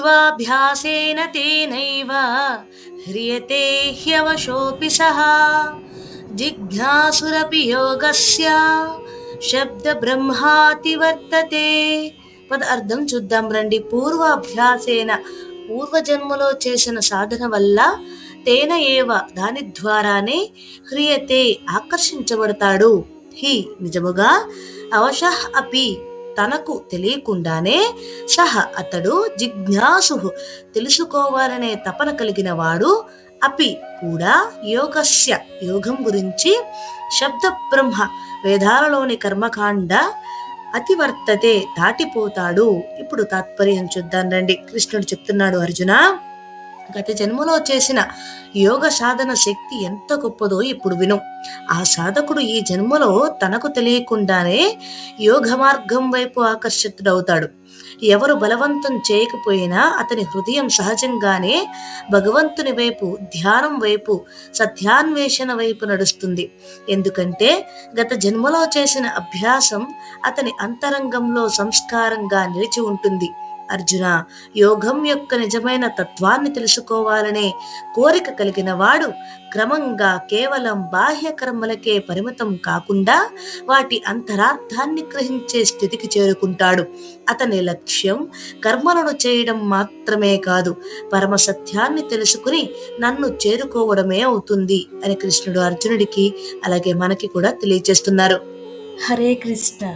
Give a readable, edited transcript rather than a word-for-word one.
పూర్వాభ్యాసేన తేనైవ హ్రియతే హ్యవశోऽపి సః జిజ్ఞాసురపి యోగస్య శబ్ద బ్రహ్మాతి వర్తతే. పద అర్థం చూద్దాం రండి. పూర్వాభ్యాసేన పూర్వజన్మలో చేసిన సాధన వల్ల తేన ఏవ దాని ద్వారానే హ్రియతే ఆకర్షించబడతాడు. హి నిజముగా అవశః అపి తనకు తెలియకుండానే సహ అతడు జిజ్ఞాసు తెలుసుకోవాలనే తపన కలిగిన వాడు అపి కూడా యోగస్య యోగం గురించి శబ్ద బ్రహ్మ వేదాలలోని కర్మకాండ అతివర్తతే దాటిపోతాడు. ఇప్పుడు తాత్పర్యం చూద్దాం రండి. కృష్ణుడు చెప్తున్నాడు, అర్జున గత జన్మలో చేసిన యోగ సాధన శక్తి ఎంత గొప్పదో ఇప్పుడు విను. ఆ సాధకుడు ఈ జన్మలో తనకు తెలియకుండానే యోగ మార్గం వైపు ఆకర్షితుడవుతాడు. ఎవరు బలవంతం చేయకపోయినా అతని హృదయం సహజంగానే భగవంతుని వైపు, ధ్యానం వైపు, సత్యాన్వేషణ వైపు నడుస్తుంది. ఎందుకంటే గత జన్మలో చేసిన అభ్యాసం అతని అంతరంగంలో సంస్కారంగా నిలిచి ఉంటుంది. అర్జున, యోగం యొక్క నిజమైన తత్వాన్ని తెలుసుకోవాలనే కోరిక కలిగిన వాడు క్రమంగా కేవలం బాహ్య కర్మలకే పరిమితం కాకుండా వాటి అంతరార్థాన్ని గ్రహించే స్థితికి చేరుకుంటాడు. అతని లక్ష్యం కర్మలను చేయడం మాత్రమే కాదు, పరమ సత్యాన్ని తెలుసుకుని నన్ను చేరుకోవడమే అవుతుంది అని కృష్ణుడు అర్జునుడికి అలాగే మనకి కూడా తెలియజేస్తున్నారు. హరే కృష్ణ.